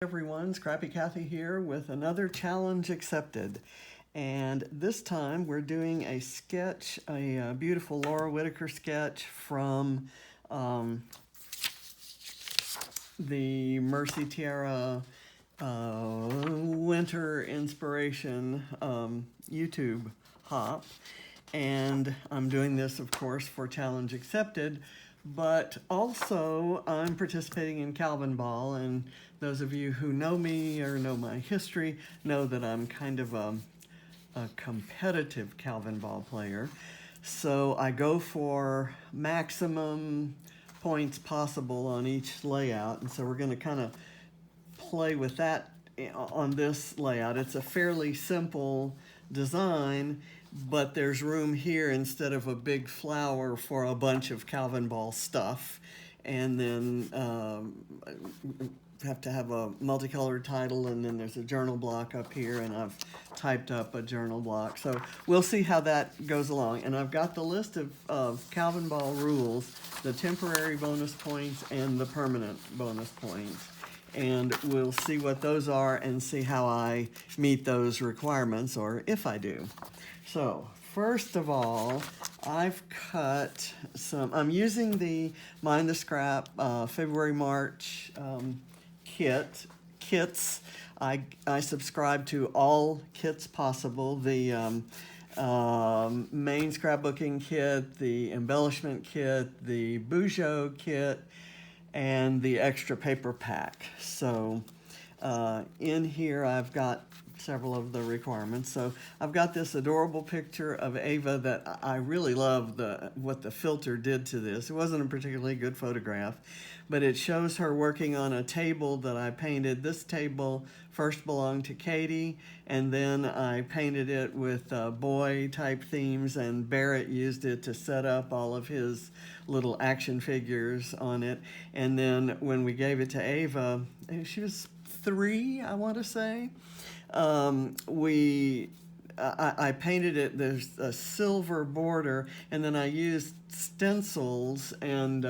Everyone, Scrappy Kathy here with another challenge accepted. And this time we're doing a sketch, a beautiful Laura Whitaker sketch from the Mercy Tiara Winter Inspiration YouTube hop. And I'm doing this, of course, for challenge accepted, but also I'm participating in Calvinball, and those of you who know me or know my history know that I'm kind of a competitive Calvinball player. So I go for maximum points possible on each layout, and so we're going to kind of play with that on this layout. It's a fairly simple design, but there's room here instead of a big flower for a bunch of Calvinball stuff. And then have to have a multicolored title, and then there's a journal block up here, and I've typed up a journal block. So we'll see how that goes along. And I've got the list of Calvinball rules, the temporary bonus points and the permanent bonus points. And we'll see what those are and see how I meet those requirements, or if I do. So first of all, I've cut some, I'm using the Mind the Scrap February-March kits. I subscribe to all kits possible. The main scrapbooking kit, the embellishment kit, the Bujo kit, and the extra paper pack. So in here I've got several of the requirements. So I've got this adorable picture of Ava that I really love what the filter did to this. It wasn't a particularly good photograph, but it shows her working on a table that I painted. This table first belonged to Katie, and then I painted it with boy type themes, and Barrett used it to set up all of his little action figures on it. And then when we gave it to Ava, she was 3, I want to say, I painted it, there's a silver border, and then I used stencils and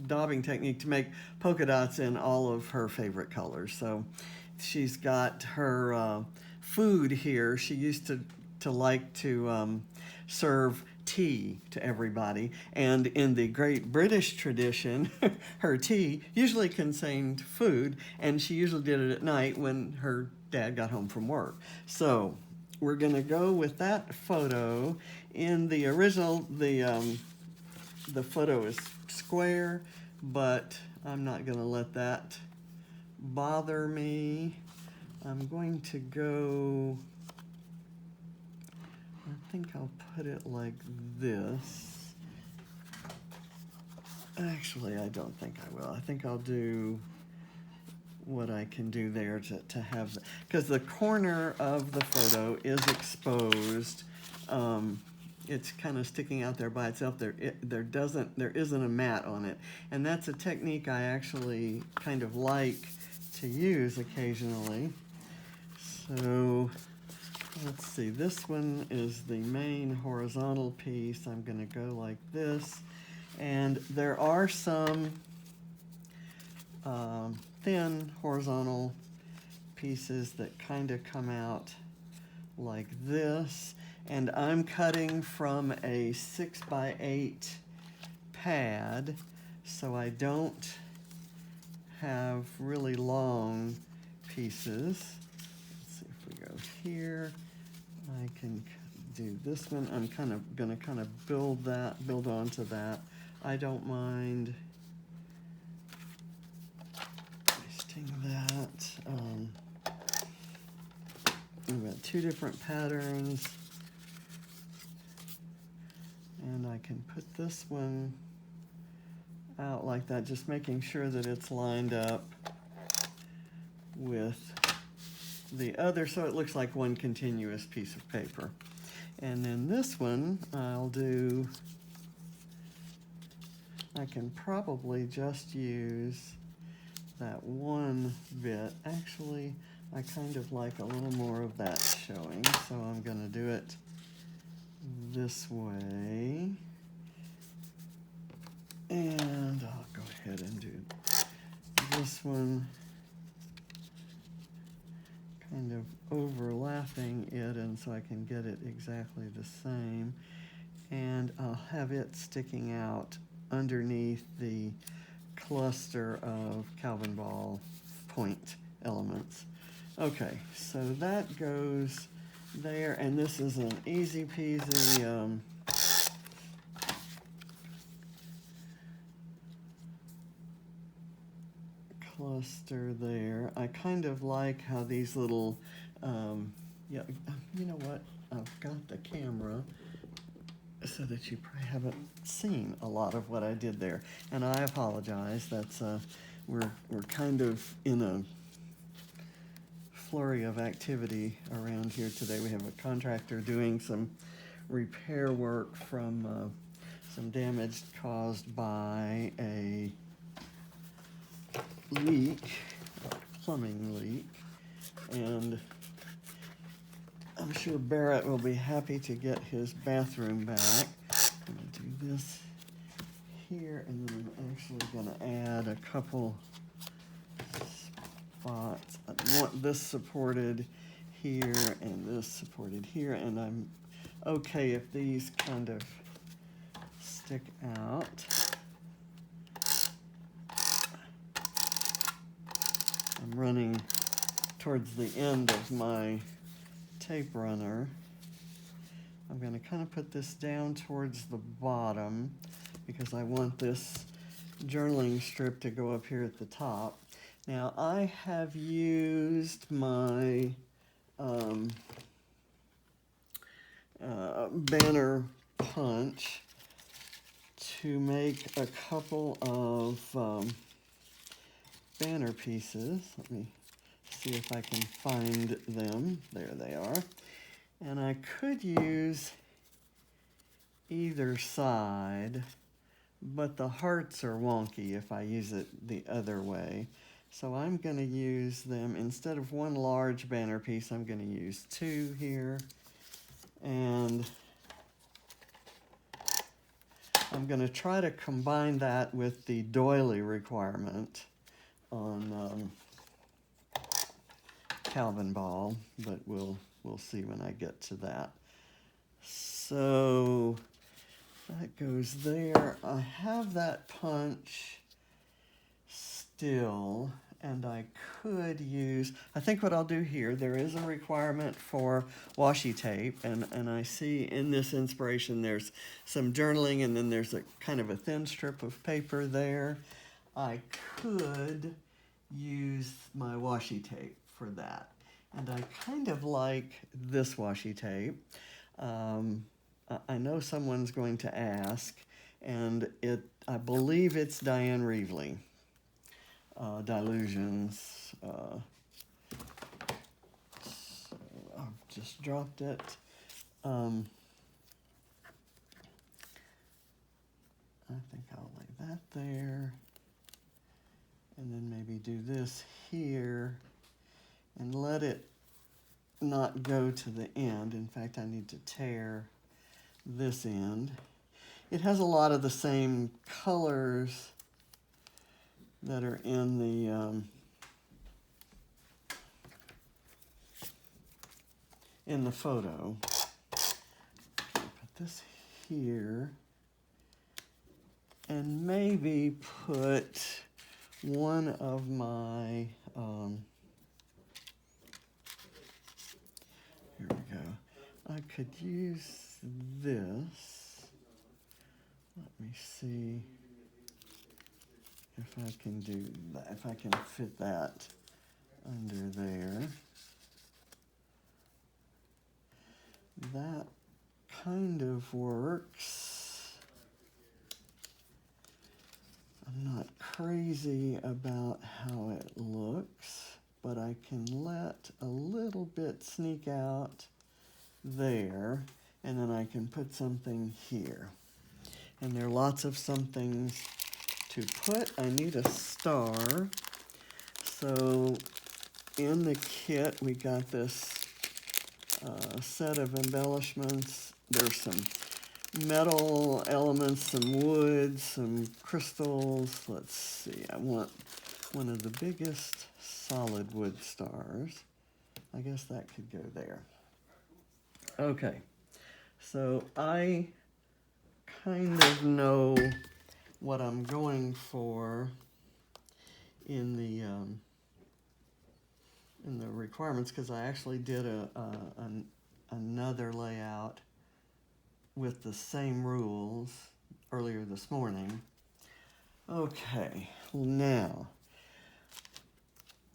daubing technique to make polka dots in all of her favorite colors. So she's got her food here. She used to like to serve tea to everybody, and in the great British tradition, her tea usually contained food, and she usually did it at night when her dad got home from work. So we're going to go with that photo. In the original, the photo is square, but I'm not going to let that bother me. I'm going to go, I think I'll put it like this. Actually, I don't think I will. I think I'll do what I can do there to have, because the corner of the photo is exposed. It's kind of sticking out there by itself. There isn't a mat on it, and that's a technique I actually kind of like to use occasionally. So let's see, this one is the main horizontal piece. I'm going to go like this, and there are some thin horizontal pieces that kind of come out like this, and I'm cutting from a 6x8 pad, so I don't have really long pieces. Let's see if we go here. I can do this one. I'm gonna build onto that. I don't mind pasting that. We've got 2 different patterns, and I can put this one out like that, just making sure that it's lined up with the other so it looks like one continuous piece of paper. And then this one I can probably just use that one bit. Actually, I kind of like a little more of that showing, so I'm going to do it this way. And I'll go ahead and do this one kind of overlapping it, and so I can get it exactly the same. And I'll have it sticking out underneath the cluster of Calvinball point elements. Okay, so that goes there, and this is an easy peasy cluster there. I kind of like how these little, yeah, you know what? I've got the camera so that you probably haven't seen a lot of what I did there. And I apologize. That's, we're kind of in a flurry of activity around here today. We have a contractor doing some repair work from some damage caused by a leak, a plumbing leak, and I'm sure Barrett will be happy to get his bathroom back. I'm going to do this here, and then I'm actually going to add a couple spots. I want this supported here and this supported here, and I'm okay if these kind of stick out. I'm running towards the end of my tape runner. I'm going to kind of put this down towards the bottom because I want this journaling strip to go up here at the top. Now I have used my banner punch to make a couple of banner pieces. Let me see if I can find them. There they are. And I could use either side, but the hearts are wonky if I use it the other way. So I'm going to use them, instead of one large banner piece, I'm going to use two here. And I'm going to try to combine that with the doily requirement on Calvinball, but we'll see when I get to that. So that goes there. I have that punch still, and I could use, I think what I'll do here, there is a requirement for washi tape, and I see in this inspiration there's some journaling, and then there's a kind of a thin strip of paper there. I could use my washi tape for that. And I kind of like this washi tape. I know someone's going to ask, and I believe it's Diane Reevely, Dilutions. So I've just dropped it. I think I'll lay that there. And then maybe do this here and let it not go to the end. In fact, I need to tear this end. It has a lot of the same colors that are in the photo. Put this here and maybe put one of my here we go. I could use this. Let me see if I can do that, if I can fit that under there. That kind of works. I'm not crazy about how it looks, but I can let a little bit sneak out there, and then I can put something here. And there are lots of somethings to put. I need a star. So in the kit, we got this set of embellishments. There's some metal elements, some wood, some crystals. Let's see, I want one of the biggest solid wood stars. I guess that could go there. Okay, so I kind of know what I'm going for in the requirements, because I actually did another layout with the same rules earlier this morning. Okay, now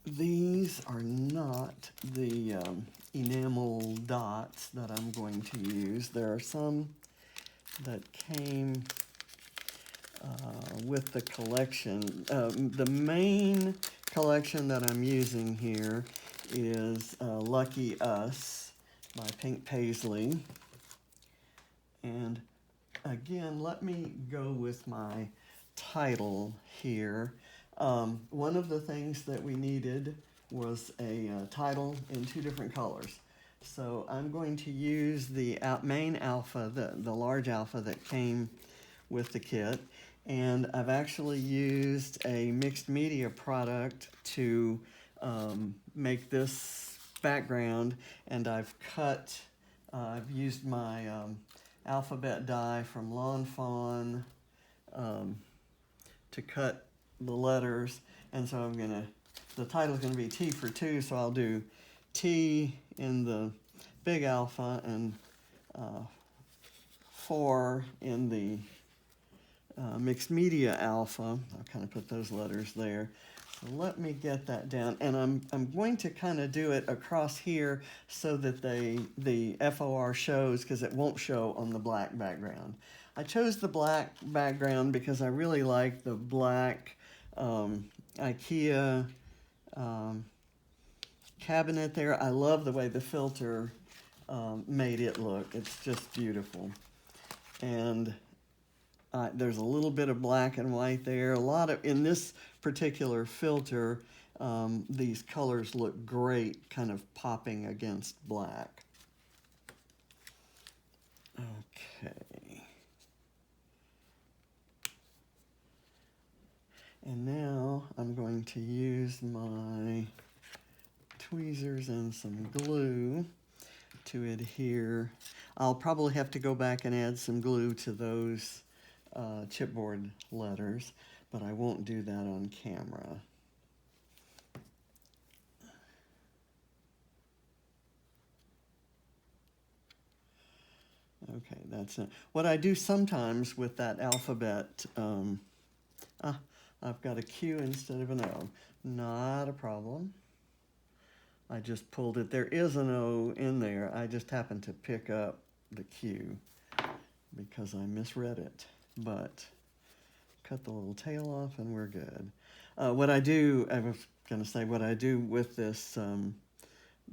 these are not the enamel dots that I'm going to use. There are some that came with the collection. The main collection that I'm using here is Lucky Us by Pink Paisley. And again, let me go with my title here. One of the things that we needed was a title in 2 different colors. So I'm going to use the main alpha, the large alpha that came with the kit. And I've actually used a mixed media product to make this background. And I've used my alphabet die from Lawn Fawn to cut the letters, and so the title is going to be T for 2, so I'll do T in the big alpha and 4 in the mixed media alpha. I'll kind of put those letters there. So let me get that down, and I'm going to kind of do it across here so that the FOR shows, because it won't show on the black background. I chose the black background because I really like the black IKEA cabinet there. I love the way the filter made it look. It's just beautiful. And there's a little bit of black and white there. In this particular filter, these colors look great, kind of popping against black. Okay. And now I'm going to use my tweezers and some glue to adhere. I'll probably have to go back and add some glue to those chipboard letters, but I won't do that on camera. Okay, that's it. What I do sometimes with that alphabet, I've got a Q instead of an O. Not a problem. I just pulled it. There is an O in there. I just happened to pick up the Q because I misread it. But cut the little tail off and we're good. I was going to say, what I do with this,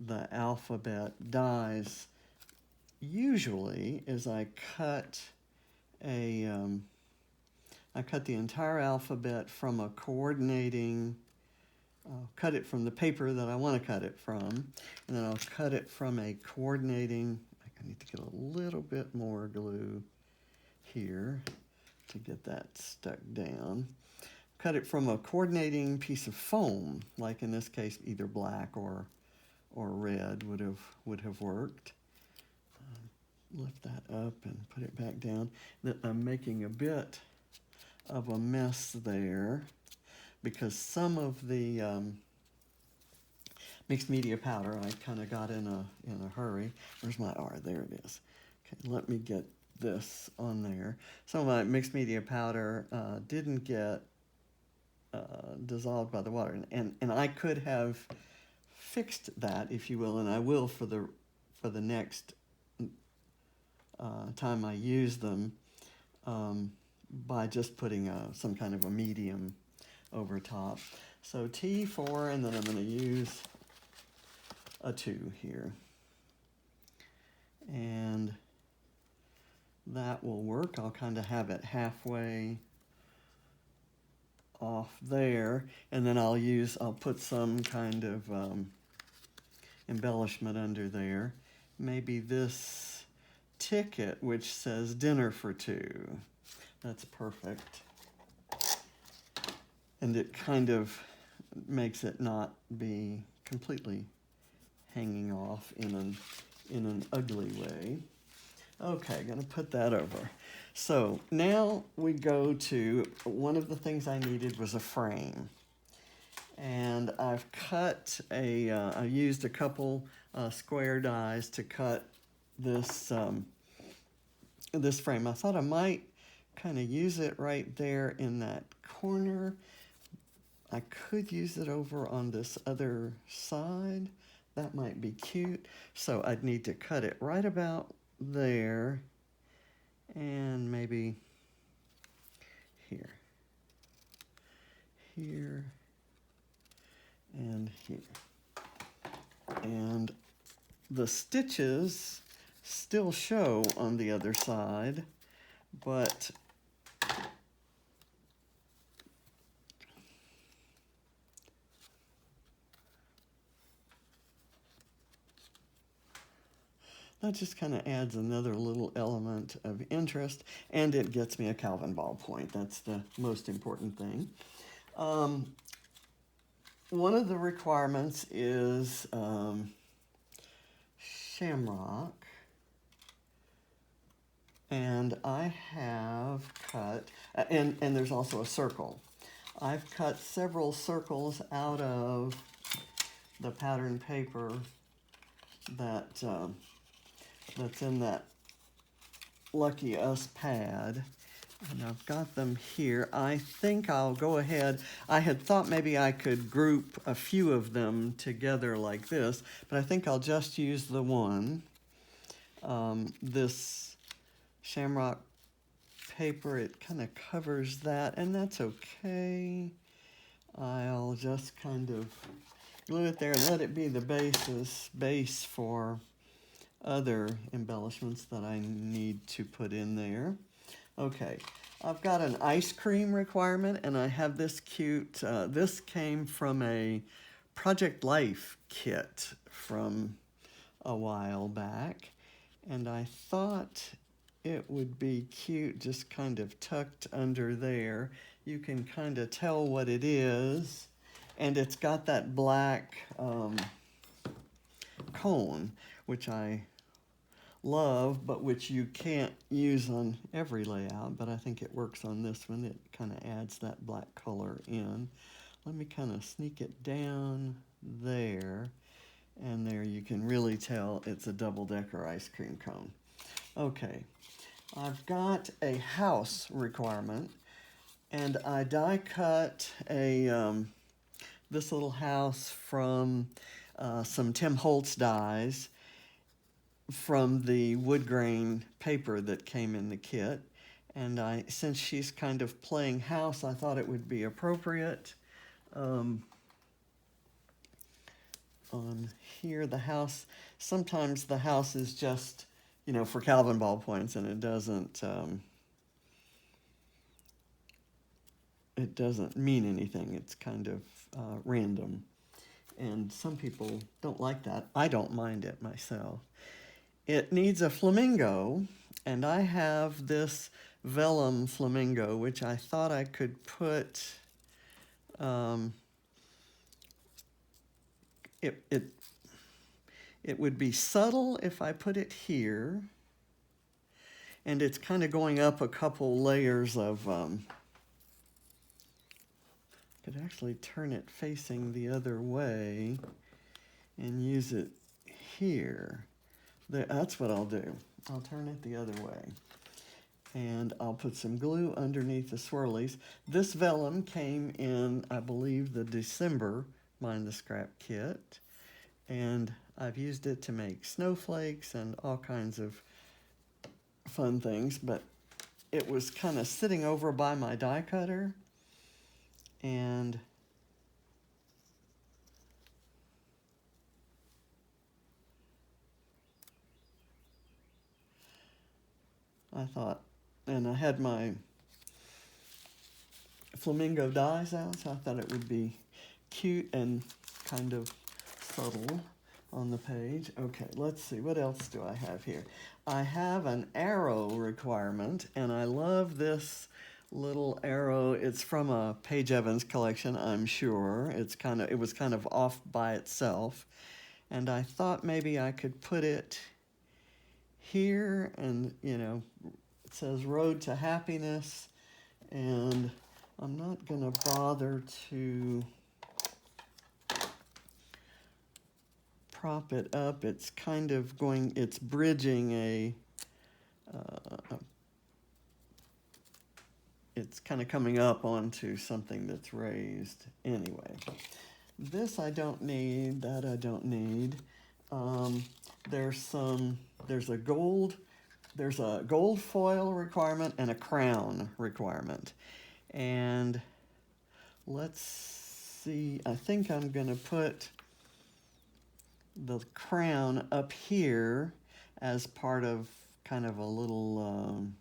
the alphabet dies, usually is I cut the entire alphabet from a coordinating, I'll cut it from the paper that I want to cut it from, and then I'll cut it from a coordinating, I need to get a little bit more glue here to get that stuck down. Cut it from a coordinating piece of foam, like in this case either black or red would have worked. Lift that up and put it back down. I'm making a bit of a mess there because some of the mixed media powder I kind of got in a hurry. Where's my R? There it is. Okay, let me get this on there. Some of my mixed media powder didn't get dissolved by the water, and I could have fixed that, if you will, and I will for the next time I use them, by just putting some kind of a medium over top. So T4, and then I'm going to use a 2 here. And that will work. I'll kind of have it halfway off there, and then I'll put some kind of embellishment under there. Maybe this ticket which says dinner for 2. That's perfect. And it kind of makes it not be completely hanging off in an ugly way. Okay, gonna put that over. So now we go to, one of the things I needed was a frame. And I've cut I used a couple square dies to cut this, this frame. I thought I might kind of use it right there in that corner. I could use it over on this other side. That might be cute. So I'd need to cut it right about there and maybe here, here, and here. And the stitches still show on the other side, but that just kind of adds another little element of interest, and it gets me a Calvinball point. That's the most important thing. One of the requirements is shamrock, and I have cut, and there's also a circle. I've cut several circles out of the pattern paper that that's in that Lucky Us pad, and I've got them here. I think I'll go ahead. I had thought maybe I could group a few of them together like this, but I think I'll just use the one. This shamrock paper, it kind of covers that, and that's okay. I'll just kind of glue it there and let it be the base for other embellishments that I need to put in there. Okay, I've got an ice cream requirement, and I have this cute, this came from a Project Life kit from a while back, and I thought it would be cute just kind of tucked under there. You can kind of tell what it is, and it's got that black cone, which I love, but which you can't use on every layout, but I think it works on this one. It kind of adds that black color in. Let me kind of sneak it down there, and there you can really tell it's a double-decker ice cream cone. Okay, I've got a house requirement, and I die cut this little house from some Tim Holtz dies from the wood grain paper that came in the kit. And since she's kind of playing house, I thought it would be appropriate. On here, the house, sometimes the house is just, you know, for Calvinball points, and it doesn't mean anything. It's kind of random. And some people don't like that. I don't mind it myself. It needs a flamingo, and I have this vellum flamingo, which I thought I could put, it would be subtle if I put it here, and it's kind of going up a couple layers of, could actually turn it facing the other way and use it here. That's what I'll do. I'll turn it the other way. And I'll put some glue underneath the swirlies. This vellum came in, I believe, the December Mind the Scrap kit. And I've used it to make snowflakes and all kinds of fun things. But it was kind of sitting over by my die cutter. And I thought, and I had my flamingo dies out, so I thought it would be cute and kind of subtle on the page. Okay, let's see, what else do I have here? I have an arrow requirement, and I love this little arrow. It's from a Paige Evans collection, I'm sure. It was kind of off by itself. And I thought maybe I could put it here, and it says Road to Happiness, and I'm not going to bother to prop it up. It's kind of it's bridging it's kind of coming up onto something that's raised anyway. This I don't need, that I don't need. There's a gold foil requirement and a crown requirement. And let's see, I think I'm gonna put the crown up here as part of kind of a little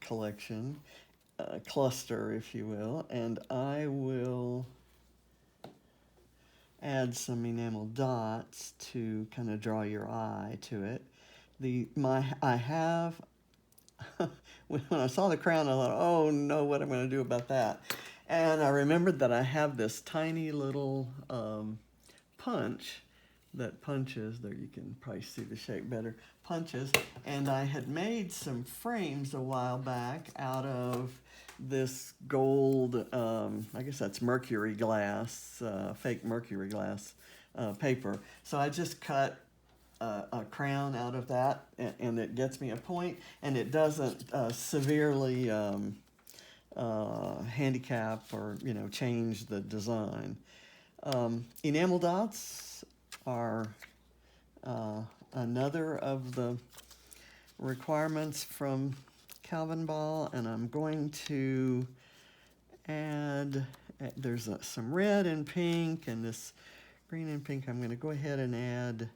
collection, cluster, if you will, and I will add some enamel dots to kind of draw your eye to it. I have when I saw the crown, I thought, oh no, what am I going to do about that? And I remembered that I have this tiny little punch that punches, there you can probably see the shape better, punches, and I had made some frames a while back out of this gold, I guess that's mercury glass, fake mercury glass paper. So I just cut a crown out of that, and it gets me a point, and it doesn't severely handicap or change the design. Enamel dots are another of the requirements from Calvinball, and I'm going to add, there's some red and pink and this green and pink. I'm going to go ahead and add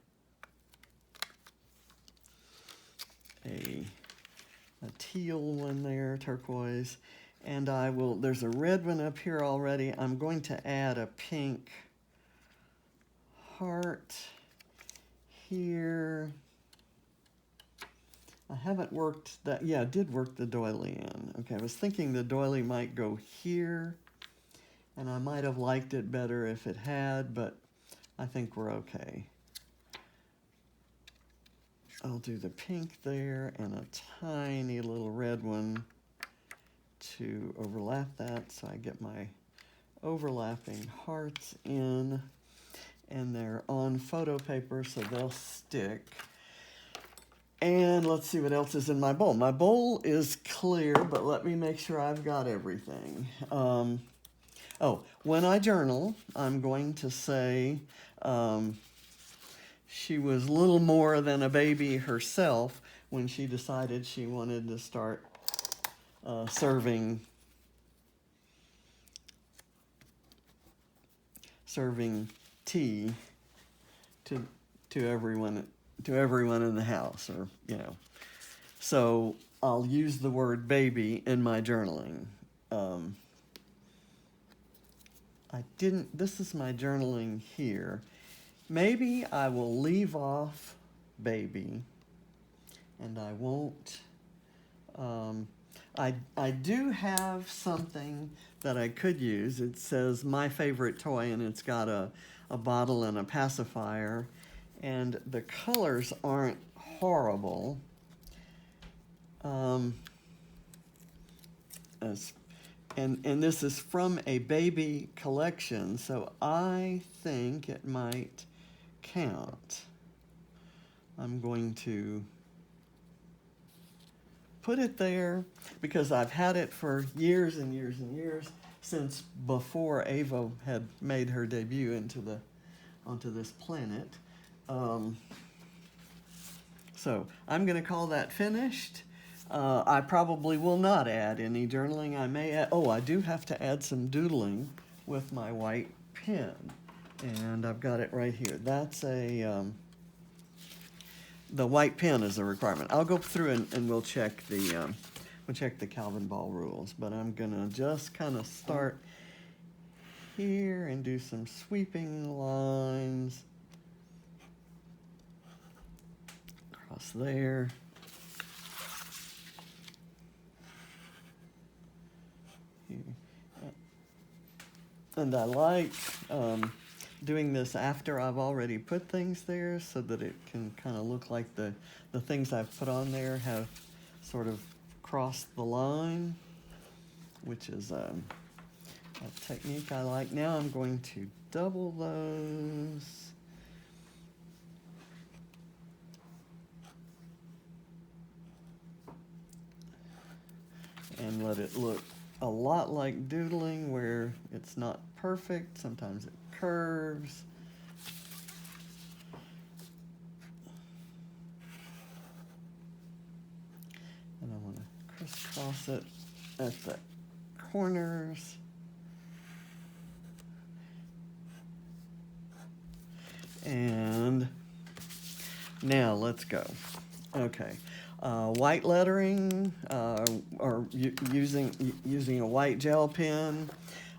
a teal one there, turquoise, and there's a red one up here already. I'm going to add a pink heart here. I haven't worked that, yeah, I did work the doily in. Okay, I was thinking the doily might go here, and I might have liked it better if it had, but I think we're okay. I'll do the pink there and a tiny little red one to overlap that, so I get my overlapping hearts in, and they're on photo paper, so they'll stick. And let's see what else is in my bowl. My bowl is clear, but let me make sure I've got everything. When I journal, I'm going to say she was little more than a baby herself when she decided she wanted to start serving tea to everyone in the house, or so I'll use the word baby in my journaling. This is my journaling here. Maybe I will leave off baby, and I won't. I do have something that I could use. It says my favorite toy, and it's got a bottle and a pacifier, and the colors aren't horrible. And this is from a baby collection, so I think it might count. I'm going to put it there because I've had it for years and years and years, since before Ava had made her debut onto this planet. So I'm going to call that finished. I probably will not add any journaling. I may add, I do have to add some doodling with my white pen, and I've got it right here. That's the white pen is a requirement. I'll go through and we'll check the Calvinball rules, but I'm gonna just kind of start here and do some sweeping lines across there. And I like doing this after I've already put things there so that it can kind of look like the things I've put on there have sort of crossed the line, which is a technique I like. Now I'm going to double those. And let it look a lot like doodling, where it's not perfect. Sometimes it curves. And I want to crisscross it at the corners. And now let's go. Okay. White lettering, or using a white gel pen.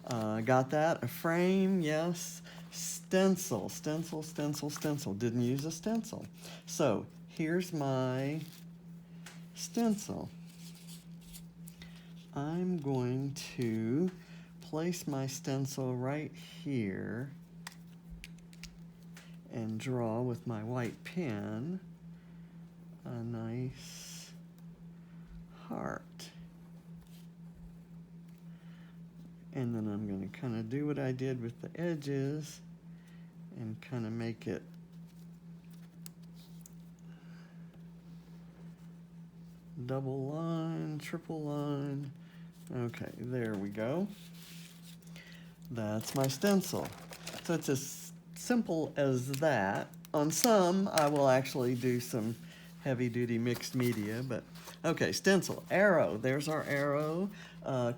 Got that. A frame, yes. Stencil. Didn't use a stencil. So here's my stencil. I'm going to place my stencil right here and draw with my white pen a nice heart. And then I'm going to kind of do what I did with the edges and kind of make it double line, triple line. Okay, there we go. That's my stencil. So it's as simple as that. On some, I will actually do some heavy-duty mixed media, but okay, stencil. Arrow, there's our arrow.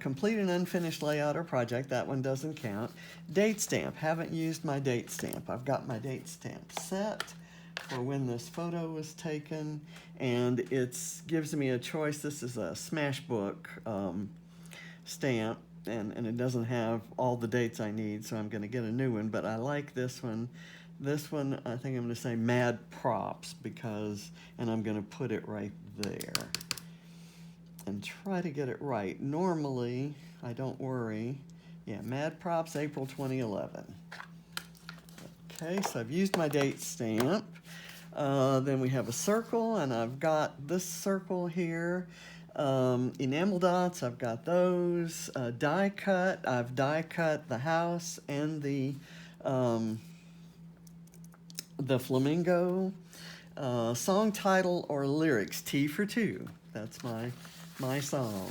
Complete an unfinished layout or project, that one doesn't count. Date stamp, haven't used my date stamp. I've got my date stamp set for when this photo was taken, and it gives me a choice. This is a Smashbook stamp, and it doesn't have all the dates I need, so I'm going to get a new one, but I like this one. This one, I think I'm going to say Mad Props, and I'm going to put it right there and try to get it right. Normally, I don't worry. Yeah, Mad Props, April 2011. Okay, so I've used my date stamp. Then we have a circle, and I've got this circle here. Enamel dots, I've got those. Die cut, I've die cut the house and the flamingo. Song title or lyrics, T for Two. That's my song.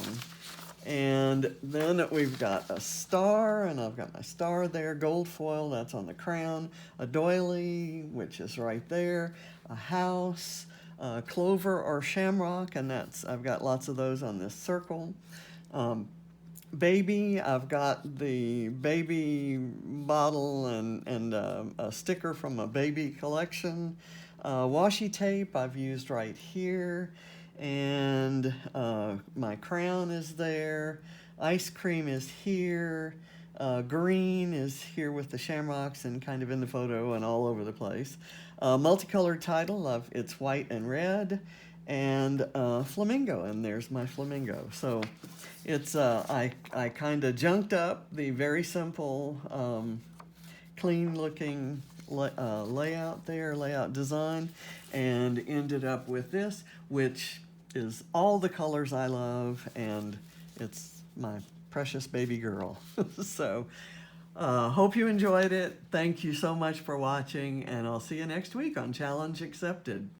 And then we've got a star, and I've got my star there. Gold foil, that's on the crown. A doily, which is right there. A house, clover or shamrock, and I've got lots of those on this circle. Baby, I've got the baby bottle and a sticker from a baby collection. Washi tape I've used right here, and my crown is there. Ice cream is here. Green is here with the shamrocks and kind of in the photo and all over the place. Multicolored title, it's white and red, and flamingo, and there's my flamingo. So it's I kind of junked up the very simple, clean looking layout design, and ended up with this, which is all the colors I love, and it's my precious baby girl. So hope you enjoyed it. Thank you so much for watching, and I'll see you next week on Challenge Accepted.